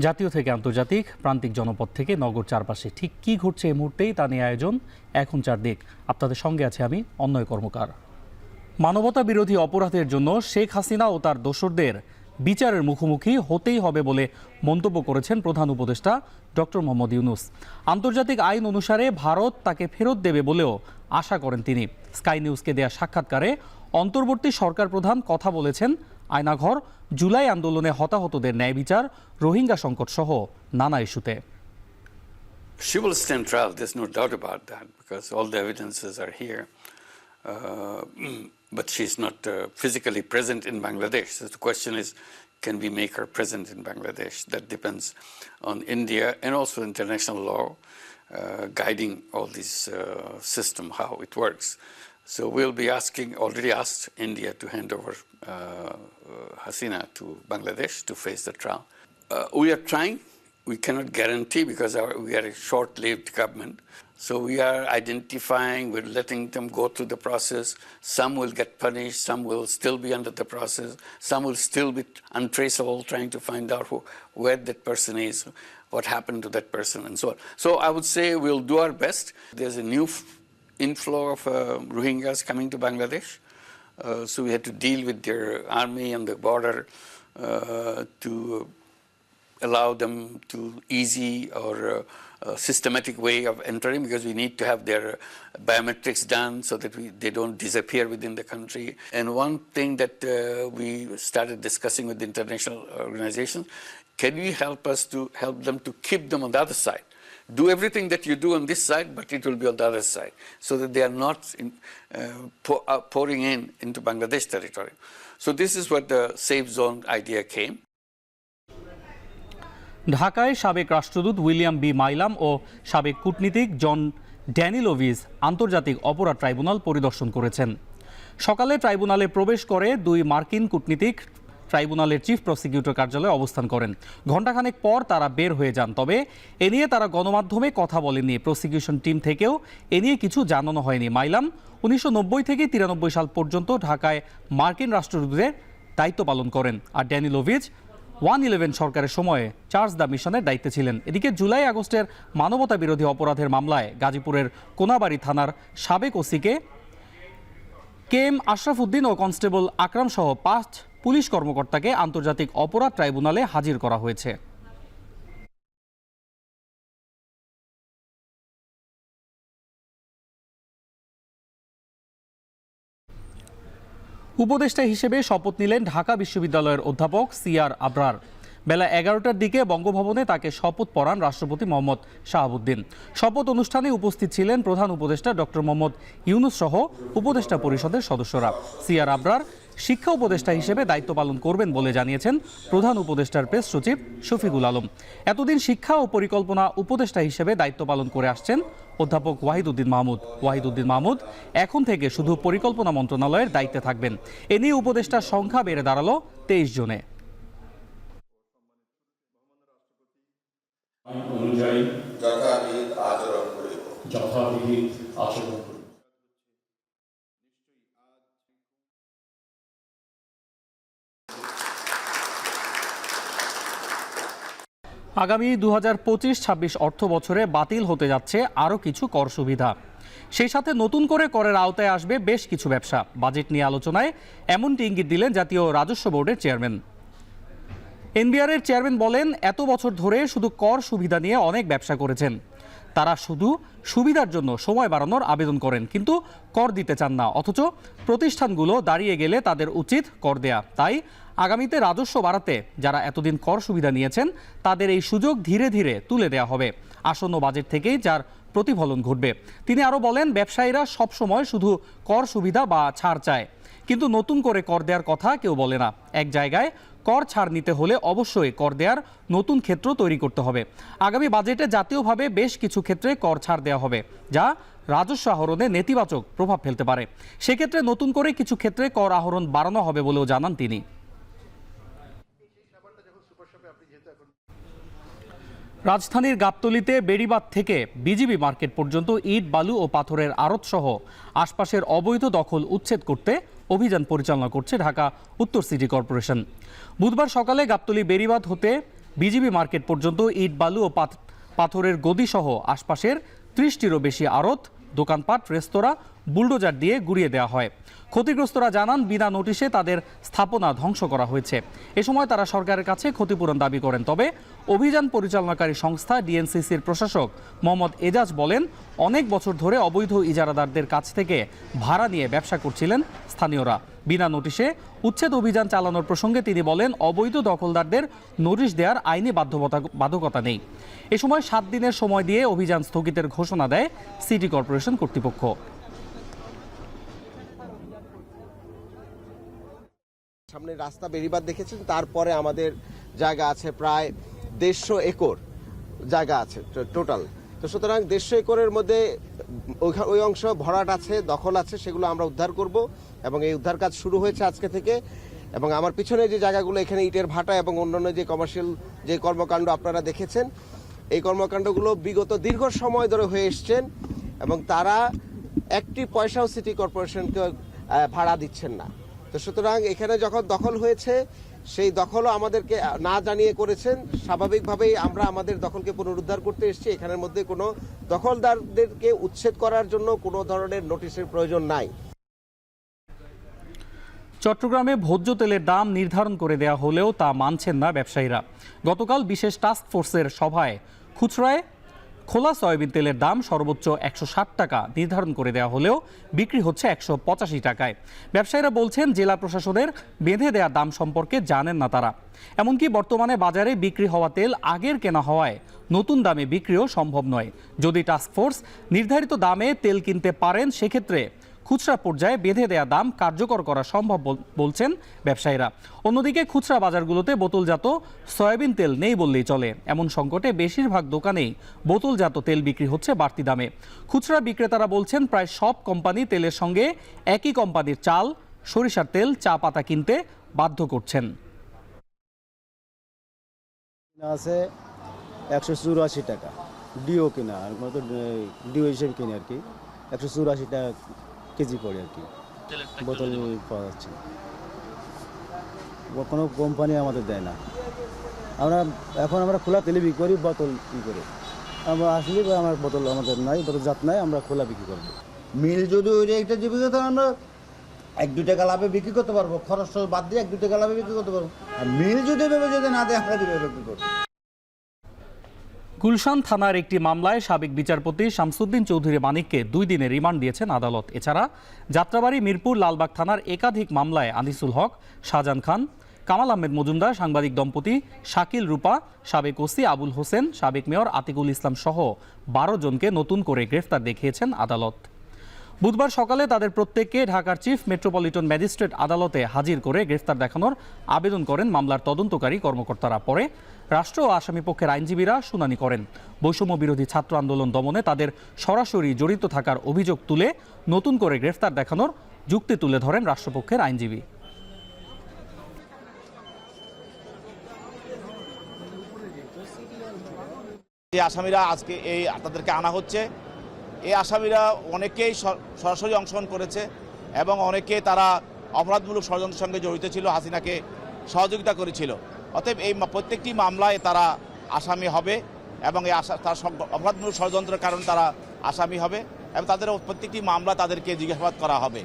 জাতীয় থেকে আন্তর্জাতিক, প্রান্তিক জনপদ থেকে নগর চারপাশে ঠিক কী ঘটছে এই মুহূর্তেই তা নিয়ে আয়োজন এখন চারদিক। আপনাদের সঙ্গে আছে আমি অন্নয় কর্মকার। মানবতা বিরোধী অপরাধের জন্য শেখ হাসিনা ও তার দোসরদের বিচারের মুখোমুখি হতেই হবে বলে মন্তব্য করেছেন প্রধান উপদেষ্টা ডক্টর মোহাম্মদ ইউনূস। আন্তর্জাতিক আইন অনুসারে ভারত তাকে ফেরত দেবে বলেও আশা করেন তিনি। স্কাই নিউজকে দেয়া সাক্ষাৎকারে অন্তর্বর্তী সরকার প্রধান কথা বলেছেন আয়নাঘর, জুলাই আন্দোলনে হতাহতদের ন্যায় বিচার, রোহিঙ্গা সংকট সহ নানা ইস্যুতে। She will stand trial, there's no doubt about that, because all the evidences are here. But she's not physically present in Bangladesh. So the question is, can we make her present in Bangladesh? That depends on India and also international law guiding all this system, how it works. So we'll be already asked India to hand over Hasina to Bangladesh to face the trial. We are trying. We cannot guarantee because we are a short-lived government. So we are identifying, we're letting them go through the process. Some will get punished, some will still be under the process, some will still be untraceable, trying to find out where that person is, what happened to that person, and so on. So I would say we'll do our best. There's a new inflow of Rohingyas coming to Bangladesh. So we had to deal with their army on the border to allow them to easy or systematic way of entering, because we need to have their biometrics done so that they don't disappear within the country. And one thing that we started discussing with the international organizations, can we help them to keep them on the other side? Do everything that you do on this side, but it will be on the other side, so that they are not pouring into Bangladesh territory. So this is what the safe zone idea came. ঢাকায় সাবেক রাষ্ট্রদূত William B Milam ও সাবেক কূটনীতিক জন Danilovich আন্তর্জাতিক অপরাধ tribunal পরিদর্শন করেছেন। সকালে ট্রাইব্যুনালে প্রবেশ করে দুই মার্কিন কূটনীতিক ট্রাইব্যুনালের চিফ প্রসিকিউটর কার্যালয়ে অবস্থান করেন। ঘণ্টাখানেক পর তারা বের হয়ে যান। তবে এ নিয়ে তারা গণমাধ্যমে কথা বলেননি। প্রসিকিউশন টিম থেকেও এ নিয়ে কিছু জানানো হয়নি। মাইলাম 1990 থেকে 93 সাল পর্যন্ত ঢাকায় মার্কিন রাষ্ট্রদূতের দায়িত্ব পালন করেন, আর ড্যানিলোভিচ 1-11 সরকারের সময়ে চার্জ দ্য মিশনের দায়িত্বে ছিলেন। এদিকে জুলাই আগস্টের মানবতা বিরোধী অপরাধের মামলায় গাজীপুরের কোনাবাড়ি থানার সাবেক ওসিকে KM আশরাফ উদ্দিন ও কনস্টেবল আকরাম সহ 5 পুলিশ কর্মকর্তাকে আন্তর্জাতিক অপরাধ ট্রাইব্যুনালে হাজির করা হয়েছে। উপদেষ্টা হিসেবে শপথ নিলেন ঢাকা বিশ্ববিদ্যালয়ের অধ্যাপক CR আবরার। বেলা 11টার দিকে বঙ্গভবনে তাকে শপথ পড়ান রাষ্ট্রপতি মোহাম্মদ শাহাবুদ্দিন। শপথ অনুষ্ঠানে উপস্থিত ছিলেন প্রধান উপদেষ্টা ডক্টর মোহাম্মদ ইউনূস সহ উপদেষ্টা পরিষদের সদস্যরা। CR আবরার শিক্ষা উপদেষ্টা হিসেবে দায়িত্ব পালন করবেন বলে জানিয়েছেন প্রধান উপদেষ্টার প্রেস সচিব শফিকুল আলম। এতদিন শিক্ষা ও পরিকল্পনা উপদেষ্টা হিসেবে দায়িত্ব পালন করে আসছেন অধ্যাপক ওয়াহিদুদ্দিন মাহমুদ এখন থেকে শুধু পরিকল্পনা মন্ত্রণালয়ের দায়িত্বে থাকবেন। এ নিয়ে উপদেষ্টার সংখ্যা বেড়ে দাঁড়ালো 23 জনে। আগামী 2025-26 অর্থ বছরে বাতিল হতে যাচ্ছে আরও কিছু কর সুবিধা। সেই সাথে নতুন করে করের আওতায় আসবে বেশ কিছু ব্যবসা। বাজেট নিয়ে আলোচনায় এমনটি ইঙ্গিত দিলেন জাতীয় রাজস্ব বোর্ডের চেয়ারম্যান। এনবিআরের চেয়ারম্যান বলেন, এত বছর ধরে শুধু কর সুবিধা নিয়ে অনেক ব্যবসা করেছেন। তারা শুধু সুবিধার জন্য সময় বাড়ানোর আবেদন করেন, কিন্তু কর দিতে চান না। অথচ প্রতিষ্ঠানগুলো দাঁড়িয়ে গেলে তাদের উচিত কর দেয়া। তাই আগামীতে রাজস্ব বাড়াতে যারা এতদিন কর সুবিধা নিয়েছেন তাদের এই সুযোগ ধীরে ধীরে তুলে দেওয়া হবে। আসন্ন বাজেট থেকেই যার প্রতিফলন ঘটবে। তিনি আরও বলেন, ব্যবসায়ীরা সবসময় শুধু কর সুবিধা বা ছাড় চায়, কিন্তু নতুন করে কর দেওয়ার কথা কেউ বলে না। এক জায়গায় কর ছাড় নিতে হলে অবশ্যই কর দেওয়ার নতুন ক্ষেত্র তৈরি করতে হবে। আগামী বাজেটে জাতীয়ভাবে বেশ কিছু ক্ষেত্রে কর ছাড় দেওয়া হবে, যা রাজস্ব আহরণে নেতিবাচক প্রভাব ফেলতে পারে। সেক্ষেত্রে নতুন করে কিছু ক্ষেত্রে কর আহরণ বাড়ানো হবে বলেও জানান তিনি। রাজধানীর গাবতলীতে বেড়িবাঁধ থেকে বিজিবি মার্কেট পর্যন্ত ইট, বালু ও পাথরের আড়ত সহ আশপাশের অবৈধ দখল উচ্ছেদ করতে অভিযান পরিচালনা করছে ঢাকা উত্তর সিটি কর্পোরেশন। বুধবার সকালে গাবতলী বেড়িবাঁধ হতে বিজিবি মার্কেট পর্যন্ত ইট বালু ও পাথরের গদিসহ আশপাশের 30টিরও বেশি আড়ত, দোকানপাট, রেস্তোরাঁ বুলডোজার দিয়ে গুড়িয়ে দেওয়া হয়। ক্ষতিগ্রস্তরা জানান বিনা নোটিশে তাদের স্থাপনা ধ্বংস করা হয়েছে। এ সময় তারা সরকারের কাছে ক্ষতিপূরণ দাবি করেন। তবে অভিযান পরিচালনাকারী সংস্থা ডিএনসিসির প্রশাসক মোহাম্মদ এজাজ বলেন, অনেক বছর ধরে অবৈধ ইজারাদারদের কাছ থেকে ভাড়া নিয়ে ব্যবসা করছিলেন স্থানীয়রা। বিনা নোটিশে উচ্ছেদ অভিযান চালানোর প্রসঙ্গে তিনি বলেন, অবৈধ দখলদারদের নোটিশ দেওয়ার আইনি বাধ্যকতা নেই। এ সময় 7 দিনের সময় দিয়ে অভিযান স্থগিতের ঘোষণা দেয় সিটি কর্পোরেশন কর্তৃপক্ষ। সামনে রাস্তা বেরিবাদ দেখেছেন, তারপরে আমাদের জায়গা আছে প্রায় 150 একর জায়গা আছে টোটাল। তো সুতরাং 150 একরের মধ্যে ওই অংশ ভরাট আছে, দখল আছে, সেগুলো আমরা উদ্ধার করব এবং এই উদ্ধার কাজ শুরু হয়েছে আজকে থেকে। এবং আমার পিছনে যে জায়গাগুলো, এখানে ইটের ভাটা এবং অন্যান্য যে কমার্শিয়াল যে কর্মকাণ্ড আপনারা দেখেছেন, এই কর্মকাণ্ডগুলো বিগত দীর্ঘ সময় ধরে হয়ে এসছেন এবং তারা একটি পয়সাও সিটি কর্পোরেশনকে ভাড়া দিচ্ছেন না। তো সুতরাং এখানে যখন দখল হয়েছে, সেই দখলও আমাদেরকে না জানিয়ে করেছেন। স্বাভাবিকভাবেই আমরা আমাদের দখলকে পুনরুদ্ধার করতে এসেছি। এখানের মধ্যে কোনো দখলদারদেরকে উচ্ছেদ করার জন্য কোনো ধরনের নোটিশের প্রয়োজন নাই। চট্টগ্রামে ভোজ্য তেলের দাম নির্ধারণ করে দেওয়া হলেও তা মানছেন না ব্যবসায়ীরা। গতকাল বিশেষ টাস্ক ফোর্সের সভায় খুচরায় খোলা সয়াবিন তেলের দাম সর্বোচ্চ 160 টাকা নির্ধারণ করে দেওয়া হলেও বিক্রি হচ্ছে 185 টাকায়। ব্যবসায়ীরা বলছেন, জেলা প্রশাসনের বেঁধে দেওয়া দাম সম্পর্কে জানেন না তারা। এমনকি বর্তমানে বাজারে বিক্রি হওয়া তেল আগের কেনা হওয়ায় নতুন দামে বিক্রিও সম্ভব নয়। যদি টাস্কফোর্স নির্ধারিত দামে তেল কিনতে পারেন, সেক্ষেত্রে খুচরা পর্যায়ে বেঁধে দেয়া দাম কার্যকর করা সম্ভব বলছেন ব্যবসায়ীরা। অন্যদিকে খুচরা বাজারগুলোতে বোতলজাত সয়াবিন তেল নেই বললেই চলে। এমন সংকটে বেশিরভাগ দোকানেই বোতলজাত তেল বিক্রি হচ্ছে বাড়তি দামে। খুচরা বিক্রেতারা বলছেন, প্রায় সব কোম্পানি তেলের সঙ্গে একই কোম্পানির চাল, সরিষার তেল, চা পাতা কিনতে বাধ্য করছেন। আছে 184 টাকা ডিও কিনা, আর ডিও হিসেবে কিনে আর কি 184 টাকা কেজি পড়ে আর কি। বোতল পাওয়া যাচ্ছে না, কোনো কোম্পানি আমাদের দেয় না। আমরা খোলা তেলে বিক্রি করি, বোতল করে আমরা আসলে আমার বোতল আমাদের নাই, বোতল জাত নাই, আমরা খোলা বিক্রি করবো। মিল যদি ওই রেটটা যে বিক্রি করতে আমরা 1-2 টাকা লাভে বিক্রি করতে পারবো, খরচ বাদ দিয়ে 1-2 টাকা লাভে বিক্রি করতে পারবো। আর মিল যদি ভেবে যদি না দেয়, আমরা কীভাবে বিক্রি করবো? গুলশান থানার একটি মামলায় সাবেক বিচারপতি শামসুদ্দিন চৌধুরী মানিককে 2 দিনের রিমান্ড দিয়েছেন আদালত। এছাড়া যাত্রাবাড়ী, মিরপুর, লালবাগ থানার একাধিক মামলায় আনিসুল হক, শাহজাহান খান, কামাল আহমেদ মজুমদার, সাংবাদিক দম্পতি শাকিল রূপা, সাবেক ওসি আবুল হোসেন, সাবেক মেয়র আতিকুল ইসলাম সহ 12 জনকে নতুন করে গ্রেফতার দেখিয়েছেন আদালত। বুধবার সকালে তাদের প্রত্যেককে ঢাকার চিফ মেট্রোপলিটন ম্যাজিস্ট্রেট আদালতে হাজির করে গ্রেফতার দেখানোর আবেদন করেন মামলার তদন্তকারী কর্মকর্তারা। পরে রাষ্ট্র ও আসামি পক্ষের আইনজীবীরা শুনানি করেন। বৈষম্য বিরোধী ছাত্র আন্দোলন দমনে তাদের সরাসরি জড়িত থাকার অভিযোগ তুলে নতুন করে গ্রেফতার দেখানোর যুক্তি তুলে ধরেন রাষ্ট্রপক্ষের আইনজীবী। যে আসামিরা আজকে তাদেরকে আনা হচ্ছে, এই আসামিরা অনেকেই সরাসরি অংশগ্রহণ করেছে এবং অনেকে তারা অপরাধমূলক ষড়যন্ত্রের সঙ্গে জড়িত ছিল, হাসিনাকে সহযোগিতা করেছিল। অতএব এই প্রত্যেকটি মামলায় তারা আসামি হবে এবং এই তার অপরাধমূলক ষড়যন্ত্রের কারণে তারা আসামি হবে এবং তাদের প্রত্যেকটি মামলা তাদেরকে জিজ্ঞাসাবাদ করা হবে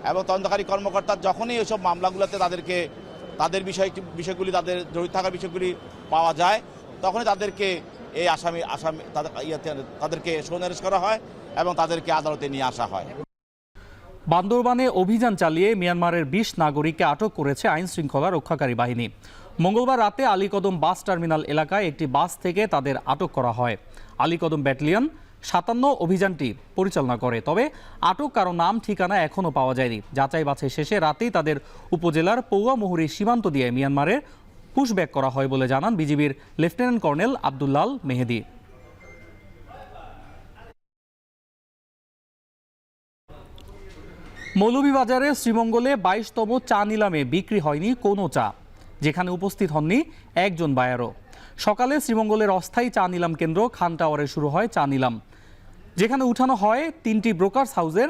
এবং তদন্তকারী কর্মকর্তা যখনই এইসব মামলাগুলোতে তাদের বিষয়গুলি, তাদের জড়িত থাকার বিষয়গুলি পাওয়া যায়, তখনই তাদেরকে এই তাদেরকে সোনারেজ করা হয় এবং তাদেরকে আদালতে নিয়ে আসা হয়। বান্দরবানে অভিযান চালিয়ে মিয়ানমারের 20 নাগরিককে আটক করেছে আইন শৃঙ্খলা রক্ষাকারী বাহিনী। মঙ্গলবার রাতে আলীকদম বাস টার্মিনাল এলাকায় একটি বাস থেকে তাদের আটক করা হয়। আলীকদম ব্যাটালিয়ন 57 অভিযানটি পরিচালনা করে। তবে আটক কারো নাম ঠিকানা এখনও পাওয়া যায়নি। যাচাই বাছাই শেষে রাতেই তাদের উপজেলার পৌয়ামুহুরী সীমান্ত দিয়ে মিয়ানমারের পুশব্যাক করা হয় বলে জানান বিজিবির লেফটেন্যান্ট কর্নেল আব্দুল্লাল মেহেদি। মৌলভীবাজারে শ্রীমঙ্গলে 22তম চা নিলামে বিক্রি হয়নি কোনো চা, যেখানে উপস্থিত হননি একজন বায়ারও। সকালে শ্রীমঙ্গলের অস্থায়ী চা নিলাম কেন্দ্র খান টাওয়ারে শুরু হয় চা নিলাম, যেখানে উঠানো হয় 3টি ব্রোকার্স হাউসের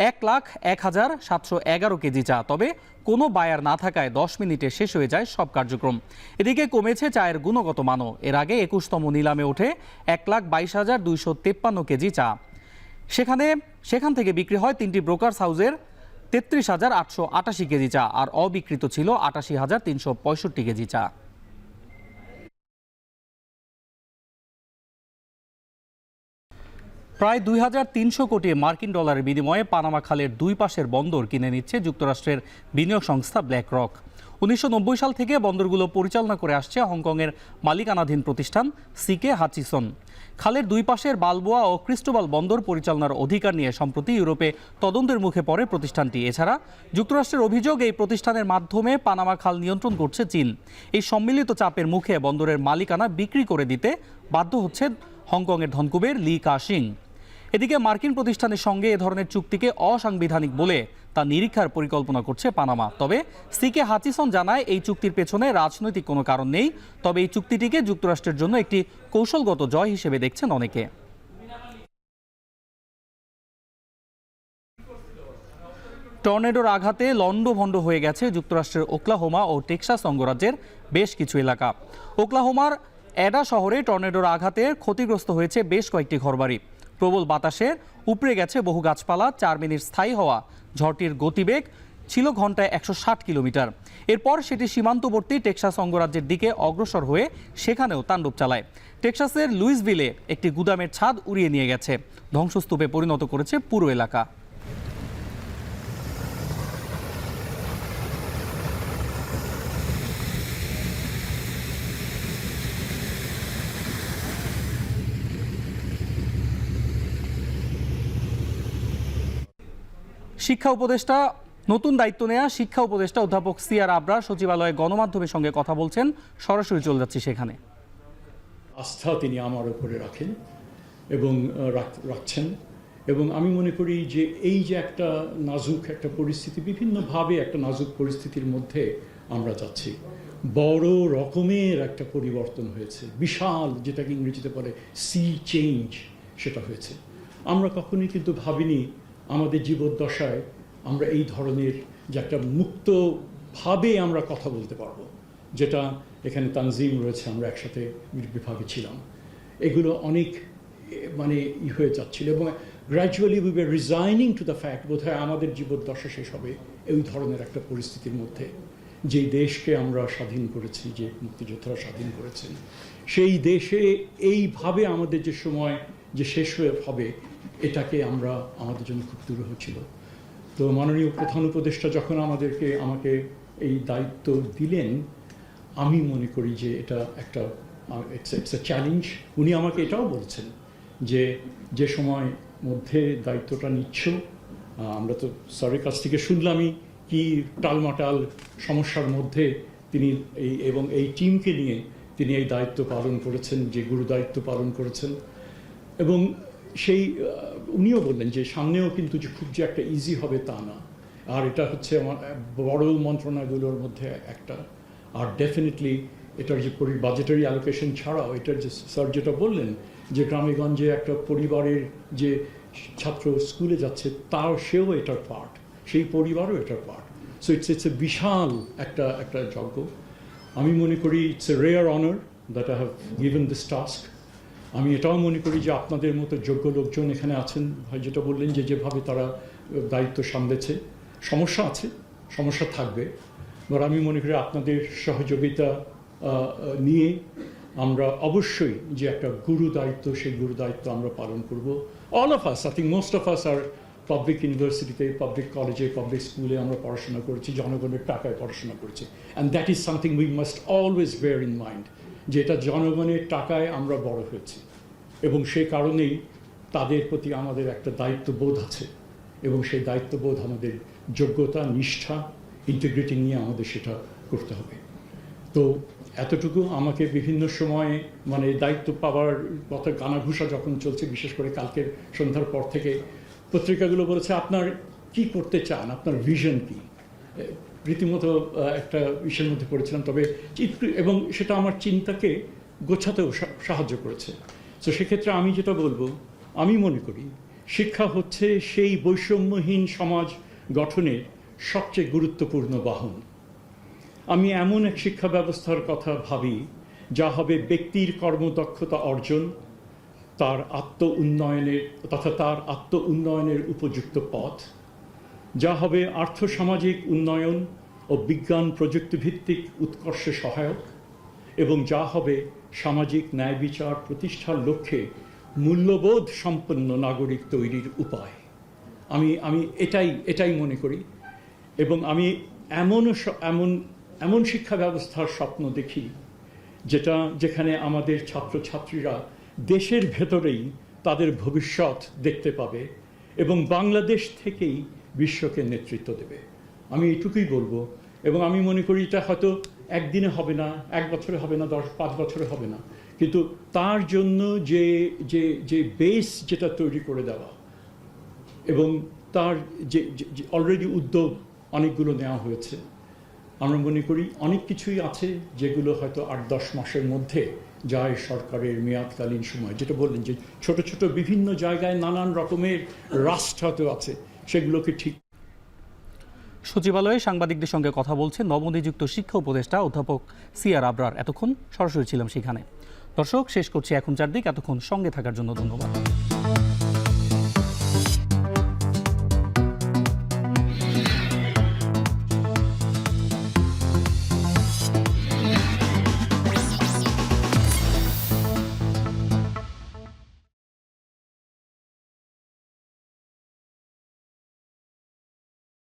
1,01,711 কেজি চা। তবে কোনো বায়ার না থাকায় 10 মিনিটে শেষ হয়ে যায় সব কার্যক্রম। এদিকে কমেছে চায়ের গুণগত মানও। এর আগে 21তম নিলামে ওঠে 1,22,253 কেজি চা। সেখান থেকে বিক্রি হয় 3টি ব্রোকার্স হাউসের 33,888 কেজি চা, আর অবিকৃত ছিল 88,365 কেজি চা। প্রায় 2,300 কোটি মার্কিন ডলারের বিনিময়ে পানামা খালের দুই পাশের বন্দর কিনে নিচ্ছে যুক্তরাষ্ট্রের বিনিয়োগ সংস্থা ব্ল্যাক রক। 1990 সাল থেকে বন্দরগুলো পরিচালনা করে আসছে হংকংয়ের মালিকানাধীন প্রতিষ্ঠান সিকে হাচিসন। খালের দুই পাশের বালবোয়া ও ক্রিস্টোবাল বন্দর পরিচালনার অধিকার নিয়ে সম্প্রতি ইউরোপে তদন্তের মুখে পড়ে প্রতিষ্ঠানটি। এছাড়া যুক্তরাষ্ট্রের অভিযোগ, এই প্রতিষ্ঠানের মাধ্যমে পানামা খাল নিয়ন্ত্রণ করছে চীন। এই সম্মিলিত চাপের মুখে বন্দরের মালিকানা বিক্রি করে দিতে বাধ্য হচ্ছে হংকংয়ের ধনকুবের লি কা-শিং। এদিকে মার্কিন প্রতিষ্ঠানের সঙ্গে এ ধরনের চুক্তিকে অসাংবিধানিক বলে তা নিরীক্ষার পরিকল্পনা করছে পানামা। তবে সিকে হাচিসন জানায়, এই চুক্তির পেছনে রাজনৈতিক কোনো কারণ নেই। তবে এই চুক্তিটিকে যুক্তরাষ্ট্রের জন্য একটি কৌশলগত জয় হিসেবে দেখছেন অনেকে। টর্নেডোর আঘাতে লণ্ডভণ্ড হয়ে গেছে যুক্তরাষ্ট্রের ওকলাহোমা ও টেক্সাস অঙ্গরাজ্যের বেশ কিছু এলাকা। ওকলাহোমার অ্যাডা শহরে টর্নেডোর আঘাতে ক্ষতিগ্রস্ত হয়েছে বেশ কয়েকটি ঘরবাড়ি। প্রবল বাতাসে উপড়ে গেছে বহু গাছপালা। 4 মিনিট স্থায়ী হওয়া ঝড়টির গতিবেগ ছিল ঘন্টায় 160 কিলোমিটার। এরপর সেটি সীমান্তবর্তী টেক্সাস অঙ্গরাজ্যের দিকে অগ্রসর হয়ে সেখানেও তাণ্ডব চালায়। টেক্সাসের লুইসভিলে একটি গুদামের ছাদ উড়িয়ে নিয়ে গেছে, ধ্বংসস্তূপে পরিণত করেছে পুরো এলাকা। নতুন দায়িত্ব নেওয়া শিক্ষা উপদেষ্টা অধ্যাপক সিআর আবরার সচিবালয়ে গণমাধ্যমের সঙ্গে কথা বলছেন। সরাসরি চলে যাচ্ছি সেখানে। আস্থা তিনি আমার উপরে রাখেন এবং রাখছেন, এবং আমি মনে করি যে এই যে একটা নাজুক একটা পরিস্থিতি, বিভিন্নভাবে একটা নাজুক পরিস্থিতির মধ্যে আমরা যাচ্ছি, বড় রকমের একটা পরিবর্তন হয়েছে, বিশাল, যেটাকে ইংরেজিতে বলে সি চেঞ্জ, সেটা হয়েছে। আমরা কখনোই কিন্তু ভাবিনি আমাদের জীবদ্দশায় আমরা এই ধরনের যে একটা মুক্তভাবে আমরা কথা বলতে পারবো, যেটা এখানে তানজিম রয়েছে, আমরা একসাথে বিভাগে ছিলাম, এগুলো অনেক হয়ে যাচ্ছিল, এবং gradually we were resigning to the fact বোধহয় আমাদের জীবদ্দশা শেষ হবে এই ধরনের একটা পরিস্থিতির মধ্যে। যেই দেশকে আমরা স্বাধীন করেছি, যে মুক্তিযোদ্ধারা স্বাধীন করেছেন, সেই দেশে এইভাবে আমাদের যে সময় যে শেষ হয়ে হবে, এটাকে আমাদের জন্য খুব দুরূহ ছিল। তো মাননীয় প্রধান উপদেষ্টা যখন আমাকে এই দায়িত্ব দিলেন, আমি মনে করি যে এটা একটা ইটস এ চ্যালেঞ্জ। উনি আমাকে এটাও বলছেন যে সময় মধ্যে দায়িত্বটা নিচ্ছ, আমরা তো স্যারের কাছ থেকে শুনলামই কি টালমাটাল সমস্যার মধ্যে তিনি এবং এই টিমকে নিয়ে তিনি এই দায়িত্ব পালন করেছেন, যে গুরু দায়িত্ব পালন করেছেন। এবং সেই উনিও বললেন যে সামনেও কিন্তু যে খুব যে একটা ইজি হবে তা না, আর এটা হচ্ছে আমার বড় মন্ত্রণালয়গুলোর মধ্যে একটা। আর ডেফিনেটলি এটার যে বাজেটারি অ্যালোকেশন ছাড়াও এটার যে স্যার যেটা বললেন যে গ্রামেগঞ্জে একটা পরিবারের যে ছাত্র স্কুলে যাচ্ছে সেও এটার পার্ট, সেই পরিবারও এটার পার্ট। সো ইটস এ বিশাল একটা যজ্ঞ। আমি মনে করি it's a rare honour that I have given this task. আমি এটাও মনে করি যে আপনাদের মতো যোগ্য লোকজন এখানে আছেন, ভাই যেটা বললেন যেভাবে তারা দায়িত্ব সামলেছে, সমস্যা আছে, সমস্যা থাকবে, এবার আমি মনে করি আপনাদের সহযোগিতা নিয়ে আমরা অবশ্যই যে একটা গুরু দায়িত্ব, সেই গুরু দায়িত্ব আমরা পালন করব। All of us, I think most of us are public ইউনিভার্সিটিতে, পাবলিক কলেজে, পাবলিক স্কুলে আমরা পড়াশোনা করেছি, জনগণের টাকায় পড়াশোনা করেছি, and that is something we must always bear in mind, যে এটা জনগণের টাকায় আমরা বড় হয়েছি, এবং সেই কারণেই তাদের প্রতি আমাদের একটা দায়িত্ববোধ আছে, এবং সেই দায়িত্ববোধ আমাদের যোগ্যতা, নিষ্ঠা, ইন্টিগ্রিটি নিয়ে আমাদের সেটা করতে হবে। তো এতটুকু আমাকে বিভিন্ন সময়ে দায়িত্ব পাওয়ার কথা গানাঘুষা যখন চলছে, বিশেষ করে কালকের সন্ধ্যার পর থেকে পত্রিকাগুলো বলেছে আপনার কি করতে চান, আপনার ভিশন কি, রীতিমতো একটা বিষয়ের মধ্যে পড়েছিলাম, তবে এবং সেটা আমার চিন্তাকে গোছাতেও সাহায্য করেছে। তো সেক্ষেত্রে আমি যেটা বলবো, আমি মনে করি শিক্ষা হচ্ছে সেই বৈষম্যহীন সমাজ গঠনের সবচেয়ে গুরুত্বপূর্ণ বাহন। আমি এমন এক শিক্ষা ব্যবস্থার কথা ভাবি যা হবে ব্যক্তির কর্মদক্ষতা অর্জন, তার আত্ম উন্নয়নের উপযুক্ত পথ, যা হবে আর্থসামাজিক উন্নয়ন ও বিজ্ঞান প্রযুক্তিভিত্তিক উৎকর্ষে সহায়ক, এবং যা হবে সামাজিক ন্যায় বিচার প্রতিষ্ঠার লক্ষ্যে মূল্যবোধ সম্পন্ন নাগরিক তৈরির উপায়। আমি এটাই মনে করি, এবং আমি এমন শিক্ষা ব্যবস্থার স্বপ্ন দেখি যেখানে আমাদের ছাত্রছাত্রীরা দেশের ভেতরেই তাদের ভবিষ্যৎ দেখতে পাবে এবং বাংলাদেশ থেকেই বিশ্বকে নেতৃত্ব দেবে। আমি এটুকুই বলবো, এবং আমি মনে করি এটা হয়তো একদিনে হবে না, 1 বছরে হবে না, 5 বছরে হবে না, কিন্তু তার জন্য যে বেস যেটা তৈরি করে দেওয়া, এবং তার যে অলরেডি উদ্যোগ অনেকগুলো নেওয়া হয়েছে, আমরা মনে করি অনেক কিছুই আছে যেগুলো হয়তো 8-10 মাসের মধ্যে যায় সরকারের মেয়াদকালীন সময়। যেটা বললেন যে ছোট ছোট বিভিন্ন জায়গায় নানান রকমের রাষ্ট্র হয়তো আছে, সেগুলোকে ঠিক। সচিবালয়ে সাংবাদিকদের সঙ্গে কথা বলছেন নবনিযুক্ত শিক্ষা উপদেষ্টা অধ্যাপক সিআর আবরার। এতক্ষণ সরাসরি ছিলাম সেখানে। দর্শক, শেষ করছি এখন চারদিক। এতক্ষণ সঙ্গে থাকার জন্য ধন্যবাদ।